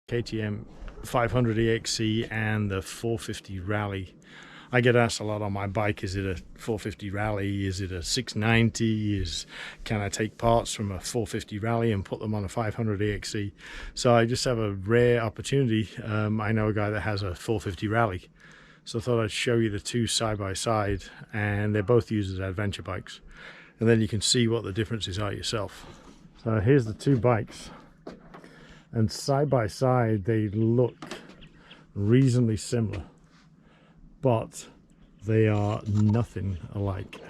KTM 500 EXC and the 450 Rally. I get asked a lot on my bike, is it a 450 Rally, is it a 690, can I take parts from a 450 Rally and put them on a 500 EXC? So I just have a rare opportunity. I know a guy that has a 450 Rally, so I thought I'd show you the two side by side, and they're both used as adventure bikes, and then you can see what the differences are yourself. So here's the two bikes, and side by side they look reasonably similar, but they are nothing alike.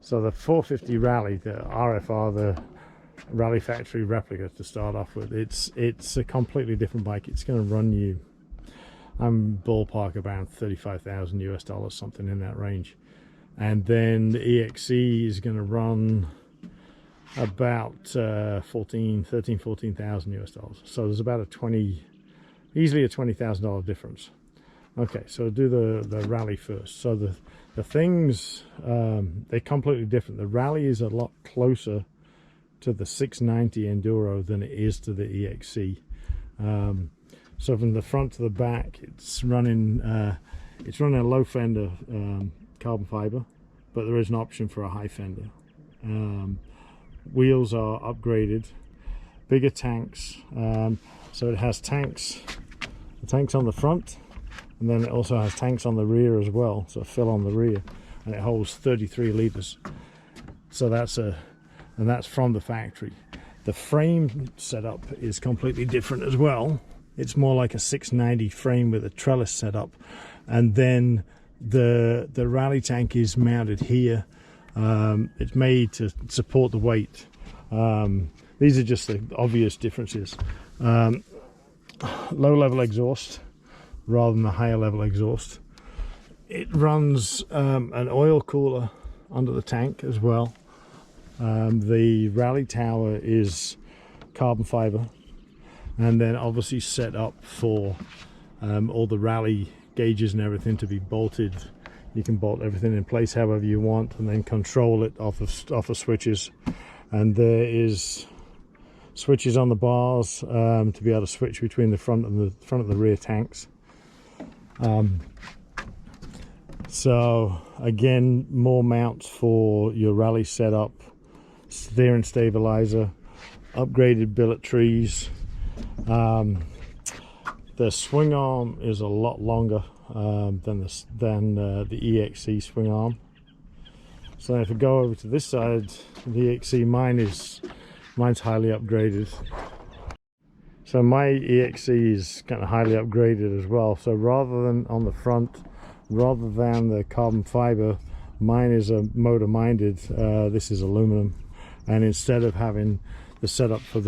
So the 450 Rally, the RFR, the Rally Factory replica to start off with, it's a completely different bike. It's going to run you, I'm ballpark around $35,000 US, something in that range. And then the EXC is going to run about $14,000 US. So there's about easily a $20,000 difference. Okay, so do the Rally first. So the things, they're completely different. The Rally is a lot closer to the 690 Enduro than it is to the EXC. So from the front to the back, it's running a low fender carbon fiber, but there is an option for a high fender. Wheels are upgraded, bigger tanks. So it has tanks on the front, and then it also has tanks on the rear as well, so fill on the rear, and it holds 33 liters. So that's from the factory. The frame setup is completely different as well. It's more like a 690 frame with a trellis setup, and then the Rally tank is mounted here. It's made to support the weight. These are just the obvious differences. Low level exhaust rather than the higher level exhaust. It runs an oil cooler under the tank as well. The Rally tower is carbon fiber, and then obviously set up for all the Rally gauges and everything to be bolted. You can bolt everything in place however you want, and then control it off of switches. And there is switches on the bars to be able to switch between the front and the rear tanks. So again, more mounts for your Rally setup, steering stabilizer, upgraded billet trees. The swing arm is a lot longer than the EXC swing arm. So if we go over to this side, the EXC, mine's highly upgraded. So my EXC is kind of highly upgraded as well. So rather than on the front, rather than the carbon fiber, mine is a motor minded. This is aluminum, and instead of having the setup for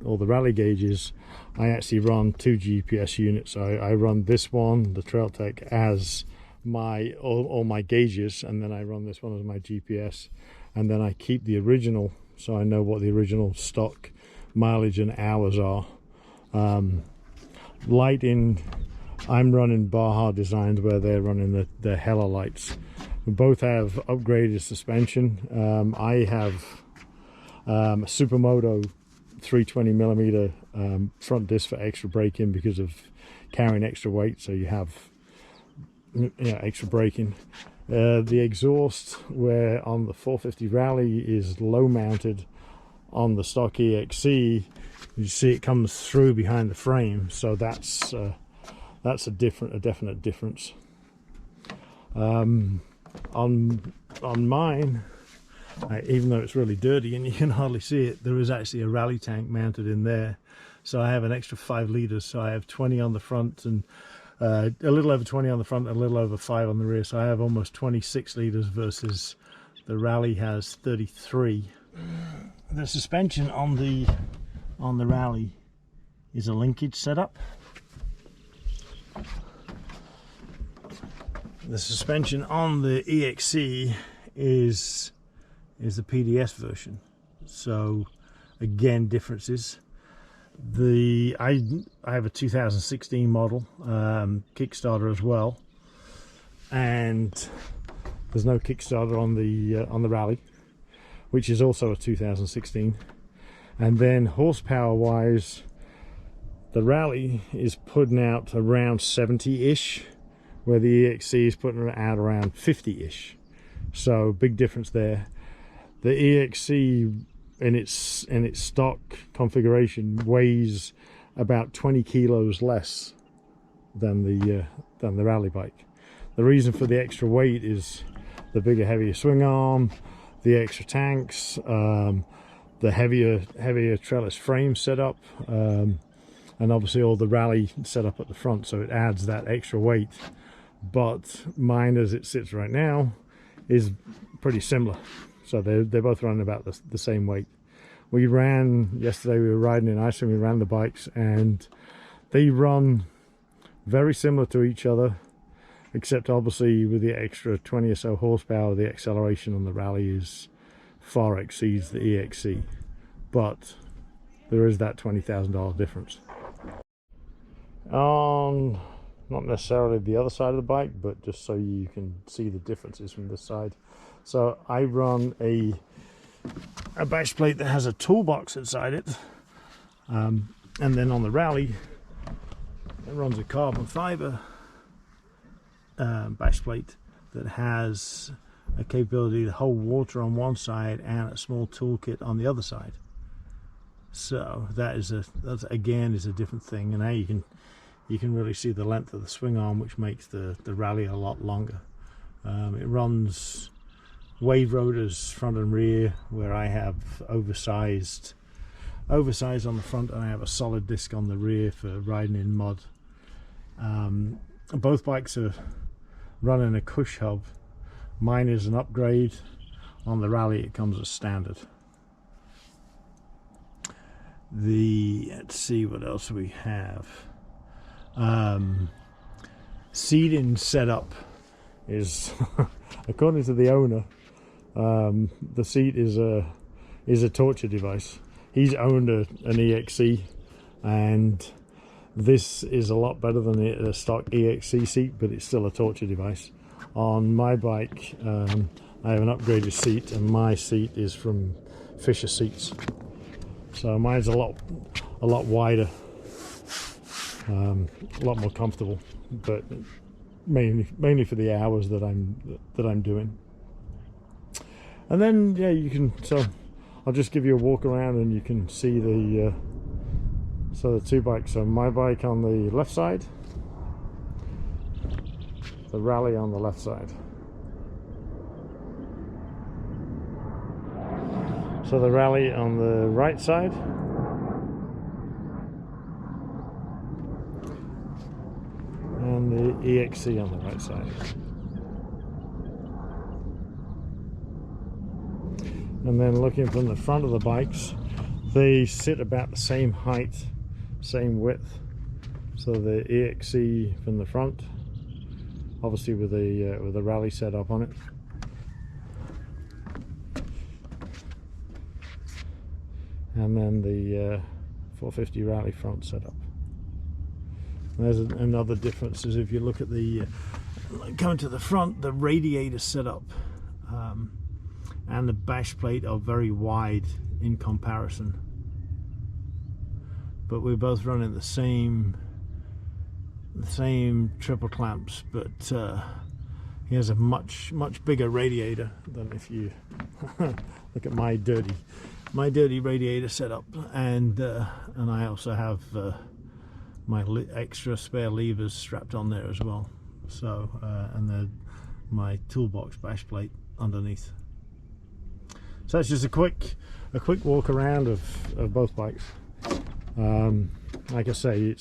all the Rally gauges, I actually run two GPS units. I run this one, the Trailtech, as all my gauges, and then I run this one as my GPS, and then I keep the original, so I know what the original stock mileage and hours are. Lighting, I'm running Baja designs where they're running the Hella lights. We both have upgraded suspension. I have a Supermoto 320mm front disc for extra braking because of carrying extra weight, so you have extra braking. The exhaust, where on the 450 Rally is low mounted, on the stock EXC you see it comes through behind the frame, so that's a definite difference. On mine, even though it's really dirty and you can hardly see it, there is actually a Rally tank mounted in there. So I have an extra 5 liters, so I have 20 on the front, and a little over 20 on the front, and a little over 5 on the rear. So I have almost 26 liters versus the Rally has 33. The suspension on the Rally is a linkage setup. The suspension on the EXC is the PDS version. So again, differences. I have a 2016 model Kickstarter as well, and there's no Kickstarter on the Rally, which is also a 2016. And then horsepower wise, The Rally is putting out around 70-ish, where the EXC is putting out around 50-ish. So big difference there. The EXC in its stock configuration weighs about 20 kilos less than the Rally bike. The reason for the extra weight is the bigger, heavier swing arm, the extra tanks, the heavier trellis frame setup, and obviously all the Rally setup at the front, so it adds that extra weight. But mine, as it sits right now, is pretty similar. So they're both running about the same weight. We ran yesterday, we were riding in Iceland, we ran the bikes, and they run very similar to each other, except obviously with the extra 20 or so horsepower, the acceleration on the Rally far exceeds the EXC. But there is that $20,000 difference. On not necessarily the other side of the bike, but just so you can see the differences from this side. So I run a bash plate that has a toolbox inside it, and then on the Rally it runs a carbon fiber bash plate that has a capability to hold water on one side and a small toolkit on the other side. So that again is a different thing, and now you can really see the length of the swing arm, which makes the Rally a lot longer. It runs wave rotors front and rear, where I have oversized on the front, and I have a solid disc on the rear for riding in mud. Both bikes are running a Cush hub. Mine is an upgrade. On the Rally it comes as standard. Let's see what else we have. Seating setup is according to the owner, the seat is a torture device. He's owned an EXC, and this is a lot better than the stock EXC seat, but it's still a torture device. On my bike, I have an upgraded seat, and my seat is from Fisher Seats, so mine's a lot wider, a lot more comfortable, but mainly for the hours that I'm doing. And then yeah, so I'll just give you a walk around and you can see the two bikes. So my bike on the left side, the Rally on the left side. So the Rally on the right side, and the EXC on the right side. And then looking from the front of the bikes, they sit about the same height, same width. So the EXC from the front, obviously with the Rally set up on it. And then the 450 Rally front setup. There's another difference is if you look at the going to the front, the radiator setup and the bash plate are very wide in comparison, but we're both running the same triple clamps, but he has a much bigger radiator than if you look at my dirty radiator setup, and I also have my extra spare levers strapped on there as well. So and my toolbox bash plate underneath. So it's just a quick walk around of both bikes. Like I say,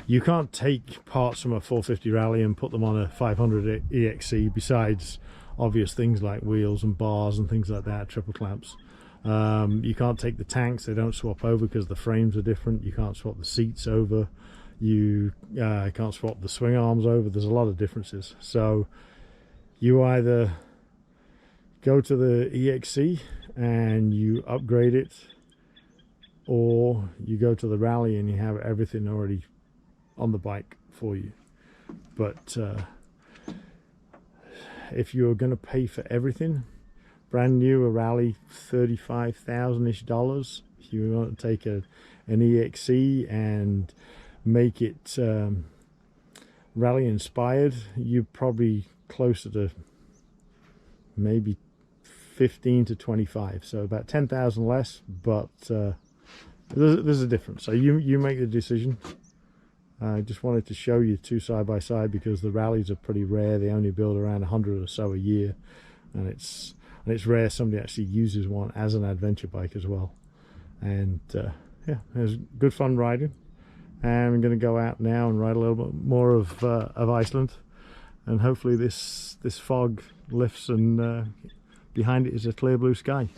you can't take parts from a 450 Rally and put them on a 500 EXC, besides obvious things like wheels and bars and things like that, triple clamps. You can't take the tanks, they don't swap over because the frames are different. You can't swap the seats over. You can't swap the swing arms over. There's a lot of differences. So you either go to the EXC and you upgrade it, or you go to the Rally and you have everything already on the bike for you. But if you're going to pay for everything, brand new, a Rally, $35,000-ish. If you want to take an EXC and make it rally inspired, you're probably closer to maybe 15 to 25, so about 10,000 less, but there's a difference. So you make the decision. I just wanted to show you two side by side because the rallies are pretty rare. They only build around 100 or so a year, and it's rare somebody actually uses one as an adventure bike as well. And yeah, it was good fun riding. And I'm going to go out now and ride a little bit more of Iceland, and hopefully this fog lifts and behind it is a clear blue sky.